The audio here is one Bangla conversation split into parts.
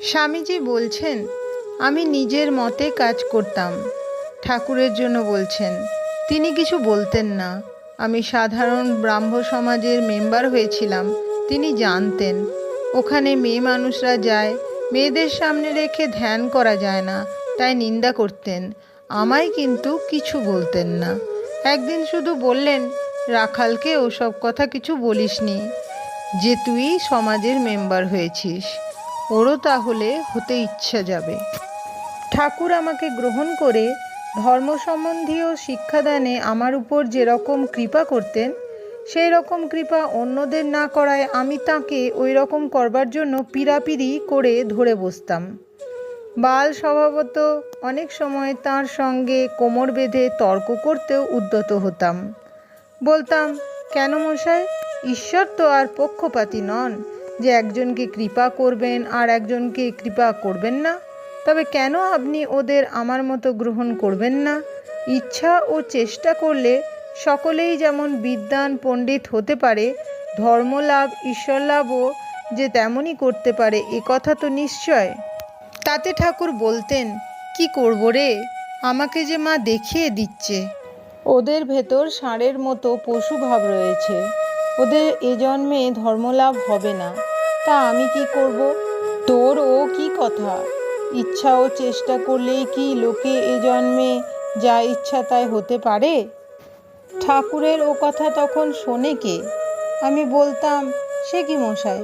স্বামীজি বলছেন, আমি নিজের মতে কাজ করতাম। ঠাকুরের জন্য বলছেন। তিনি কিছু বলতেন না। আমি সাধারণ ব্রাহ্ম সমাজের মেম্বার হয়েছিলাম। তিনি জানতেন ওখানে মেয়ে মানুষরা যায়, মেয়েদের সামনে রেখে ধ্যান করা যায় না, তাই নিন্দা করতেন। আমায় কিন্তু কিছু বলতেন না। একদিন শুধু বললেন, রাখালকে ওসব কথা কিছু বলিসনি, যে তুই সমাজের মেম্বার হয়েছিস, ওরও তাহলে হতে ইচ্ছা যাবে। ঠাকুর আমাকে গ্রহণ করে ধর্ম সম্বন্ধীয় শিক্ষাদানে আমার উপর যেরকম কৃপা করতেন, সেই রকম কৃপা অন্যদের না করায় আমি তাকে ওই রকম করবার জন্য পীড়াপিড়ি করে ধরে বসতাম। বাল স্বভাবত অনেক সময় তার সঙ্গে কোমর বেঁধে তর্ক করতেও উদ্যত হতাম। বলতাম, কেন মশাই, ঈশ্বর তো আর পক্ষপাতী নন যে একজনকে কৃপা করবেন আর একজনকে কৃপা করবেন না। তবে কেন আপনি ওদের আমার মতো গ্রহণ করবেন না? ইচ্ছা ও চেষ্টা করলে সকলেই যেমন বিদ্বান পণ্ডিত হতে পারে, ধর্মলাভ ঈশ্বরলাভও যে তেমনই করতে পারে, এ কথা তো নিশ্চয়। তাতে ঠাকুর বলতেন, কি করব রে, আমাকে যে মা দেখিয়ে দিচ্ছে। ওদের ভেতর ষাঁড়ের মতো পশু ভাব রয়েছে, ওদের এ জন্মে ধর্মলাভ হবে না, তা আমি কি করব? তোর ও কি কথা? ইচ্ছা ও চেষ্টা করলেই কি লোকে এ জন্মে যা ইচ্ছা তাই হতে পারে? ঠাকুরের ও কথা তখন শোনে কে? আমি বলতাম, সে কি মশাই,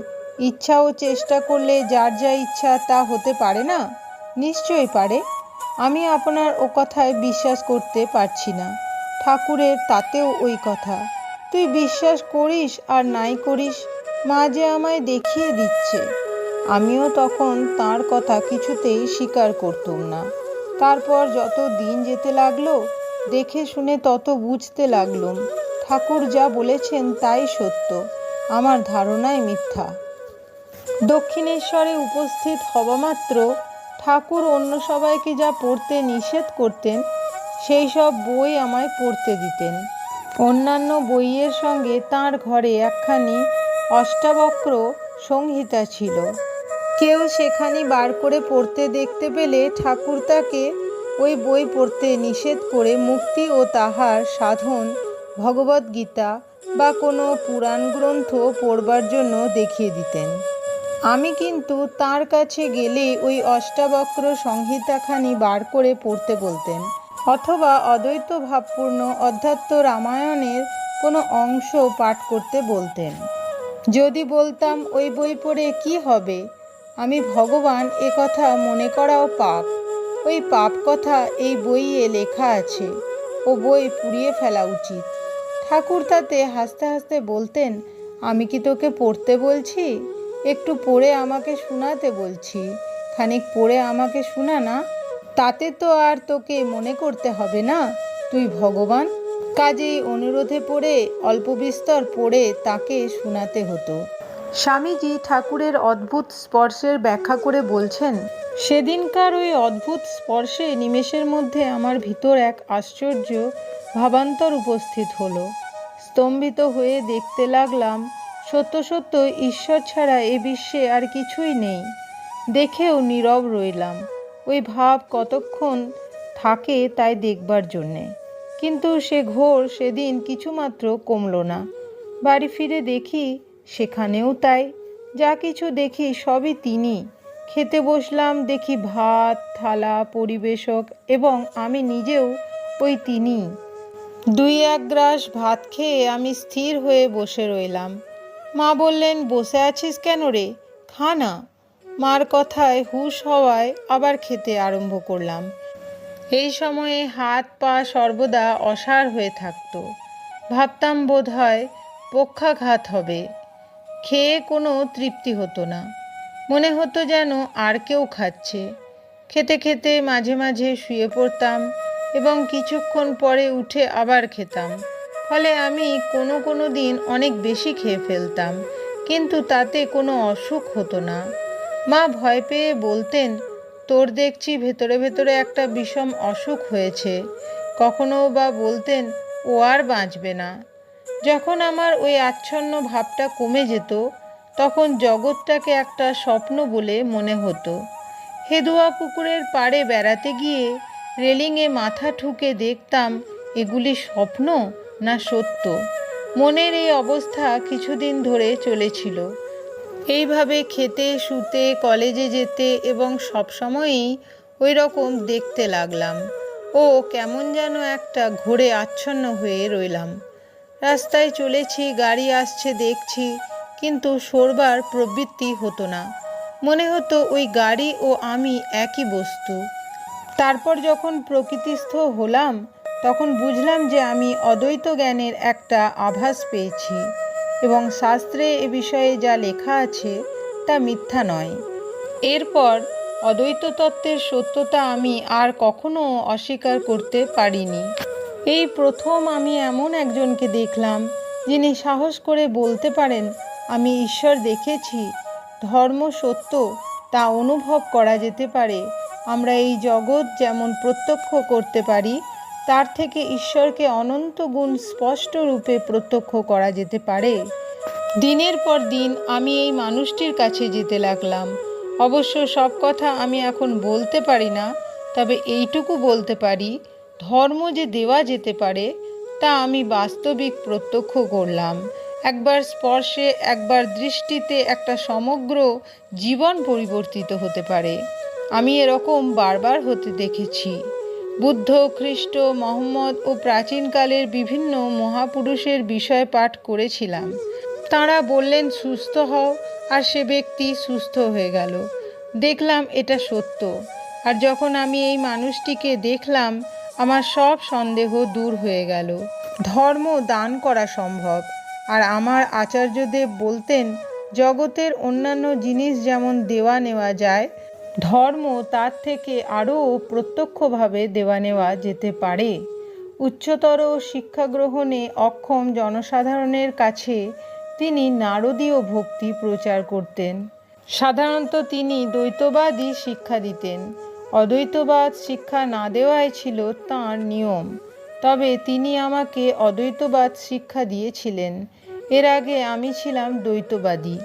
ইচ্ছা ও চেষ্টা করলে যার যা ইচ্ছা তা হতে পারে না? নিশ্চয়ই পারে। আমি আপনার ও কথায় বিশ্বাস করতে পারছি না। ঠাকুরের তাতেও ওই কথা। তুই বিশ্বাস করিস আর নাই করিস, মা যে আমায় দেখিয়ে দিচ্ছে। আমিও তখন তার কথা কিছুতেই স্বীকার করতুম না। তারপর যত দিন যেতে লাগলো, দেখে শুনে তত বুঝতে লাগলুম ঠাকুর যা বলেছেন তাই সত্য, আমার ধারণাই মিথ্যা। দক্ষিণেশ্বরে উপস্থিত হবামাত্র ঠাকুর অন্য সবাইকে যা পড়তে নিষেধ করতেন, সেই সব বই আমায় পড়তে দিতেন। অন্যান্য বইয়ের সঙ্গে তাঁর ঘরে একখানি অষ্টাবক্র সংহিতা ছিল। কেউ সেখানি বার করে পড়তে দেখতে পেলে ঠাকুর তাকে ওই বই পড়তে নিষেধ করে মুক্তি ও তাহার সাধন, ভগবদ্গীতা বা কোনো পুরাণ গ্রন্থ পড়বার জন্য দেখিয়ে দিতেন। আমি কিন্তু তাঁর কাছে গেলে ওই অষ্টাবক্র সংহিতাখানি বার করে পড়তে বলতেন, অথবা অদ্বৈত ভাবপূর্ণ অধ্যাত্ম রামায়ণের কোনো অংশ পাঠ করতে বলতেন। যদি বলতাম ওই বই পড়ে কি হবে, আমি ভগবান এ কথা মনে করাও পাপ, ওই পাপ কথা এই বইয়ে লেখা আছে, ও বই পুড়িয়ে ফেলা উচিত। ঠাকুর তাতে হাসতে হাসতে বলতেন, আমি কি তোকে পড়তে বলছি? একটু পড়ে আমাকে শোনাতে বলছি, খানিক পড়ে আমাকে শোনা না, তাতে তো আর তোকে মনে করতে হবে না তুই ভগবান। কাজেই অনুরোধে পড়ে অল্প বিস্তর পড়ে তাকে শোনাতে হতো। স্বামীজি ঠাকুরের অদ্ভুত স্পর্শের ব্যাখ্যা করে বলছেন, সেদিনকার ওই অদ্ভুত স্পর্শে নিমেষের মধ্যে আমার ভিতর এক আশ্চর্য ভাবান্তর উপস্থিত হলো। স্তম্ভিত হয়ে দেখতে লাগলাম, সত্য সত্য ঈশ্বর ছাড়া এ বিশ্বে আর কিছুই নেই। দেখেও নীরব রইলাম। ওই ভাব কতক্ষণ থাকে তাই দেখবার জন্যে, কিন্তু সে ঘোর সেদিন কিছুমাত্র কমল না। বাড়ি ফিরে দেখি সেখানেও তাই। যা কিছু দেখি সবই তিনি। খেতে বসলাম, দেখি ভাত থালা পরিবেশক এবং আমি নিজেও ওই তিনি। 2-1 গ্রাস ভাত খেয়ে আমি স্থির হয়ে বসে রইলাম। মা বললেন, বসে আছিস কেন রে, খা না। মার কথায় হুঁশ হওয়ায় আবার খেতে আরম্ভ করলাম। এই সময়ে হাত পা সর্বদা অসাড় হয়ে থাকতো। ভাবতাম বোধ হয় পক্ষাঘাত হবে। খেয়ে কোনো তৃপ্তি হতো না, মনে হতো যেন আর কেউ খাচ্ছে। খেতে খেতে মাঝে মাঝে শুয়ে পড়তাম এবং কিছুক্ষণ পরে উঠে আবার খেতাম। ফলে আমি কোনো দিন অনেক বেশি খেয়ে ফেলতাম, কিন্তু তাতে কোনো অসুখ হতো না। মা ভয় পেয়ে বলতেন, তোর দেখছি ভেতরে ভেতরে একটা বিষম অসুখ হয়েছে। কখনো বা বলতেন, ও আর বাঁচবে না। যখন আমার ওই আচ্ছন্ন ভাবটা কমে যেত, তখন জগৎটাকে একটা স্বপ্ন বলে মনে হতো। হেদুয়া পুকুরের পাড়ে বেড়াতে গিয়ে রেলিংয়ে মাথা ঠুকে দেখতাম এগুলি স্বপ্ন না সত্য। মনের এই অবস্থা কিছুদিন ধরে চলেছিল। এইভাবে খেতে, শুতে, কলেজে যেতে এবং সবসময়ই ওই রকম দেখতে লাগলাম ও কেমন যেন একটা ঘোরে আচ্ছন্ন হয়ে রইলাম। রাস্তায় চলেছি, গাড়ি আসছে দেখছি, কিন্তু সরবার প্রবৃত্তি হতো না। মনে হতো ওই গাড়ি ও আমি একই বস্তু। তারপর যখন প্রকৃতিস্থ হলাম তখন বুঝলাম যে আমি অদ্বৈত জ্ঞানের একটা আভাস পেয়েছি এবং শাস্ত্রে এ বিষয়ে যা লেখা আছে তা মিথ্যা নয়। এরপর অদ্বৈত তত্ত্বের সত্যতা আমি আর কখনো অস্বীকার করতে পারিনি। এই প্রথম আমি এমন একজনকে দেখলাম যিনি সাহস করে বলতে পারেন, আমি ঈশ্বর দেখেছি। ধর্ম সত্য, তা অনুভব করা যেতে পারে। আমরা এই জগৎ যেমন প্রত্যক্ষ করতে পারি, তার থেকে ঈশ্বরকে অনন্ত গুণ স্পষ্ট রূপে প্রত্যক্ষ করা যেতে পারে। দিনের পর দিন আমি এই মানুষটির কাছে যেতে লাগলাম। অবশ্য সব কথা আমি এখন বলতে পারি না, তবে এইটুকু বলতে পারি, ধর্ম যে দেওয়া যেতে পারে তা আমি বাস্তবিক প্রত্যক্ষ করলাম। একবার স্পর্শে, একবার দৃষ্টিতে একটা সমগ্র জীবন পরিবর্তিত হতে পারে। আমি এরকম বারবার হতে দেখেছি। বুদ্ধ, খ্রিস্ট, মহম্মদ ও প্রাচীনকালের বিভিন্ন মহাপুরুষের বিষয় পাঠ করেছিলাম। তাঁরা বললেন সুস্থ হও, আর সে ব্যক্তি সুস্থ হয়ে গেল। দেখলাম এটা সত্য। আর যখন আমি এই মানুষটিকে দেখলাম, আমার সব সন্দেহ দূর হয়ে গেল। ধর্ম দান করা সম্ভব। আর আমার আচার্যদেব বলতেন, জগতের অন্যান্য জিনিস যেমন দেওয়া নেওয়া যায়, ধর্ম তার থেকে আরও প্রত্যক্ষভাবে দেওয়া নেওয়া যেতে পারে। উচ্চতর শিক্ষা গ্রহণে অক্ষম জনসাধারণের কাছে তিনি নারদীয় ভক্তি প্রচার করতেন। সাধারণত তিনি দ্বৈতবাদই শিক্ষা দিতেন। অদ্বৈতবাদ শিক্ষা না দেওয়াই ছিল তাঁর নিয়ম। তবে তিনি আমাকে অদ্বৈতবাদ শিক্ষা দিয়েছিলেন। এর আগে আমি ছিলাম দ্বৈতবাদী।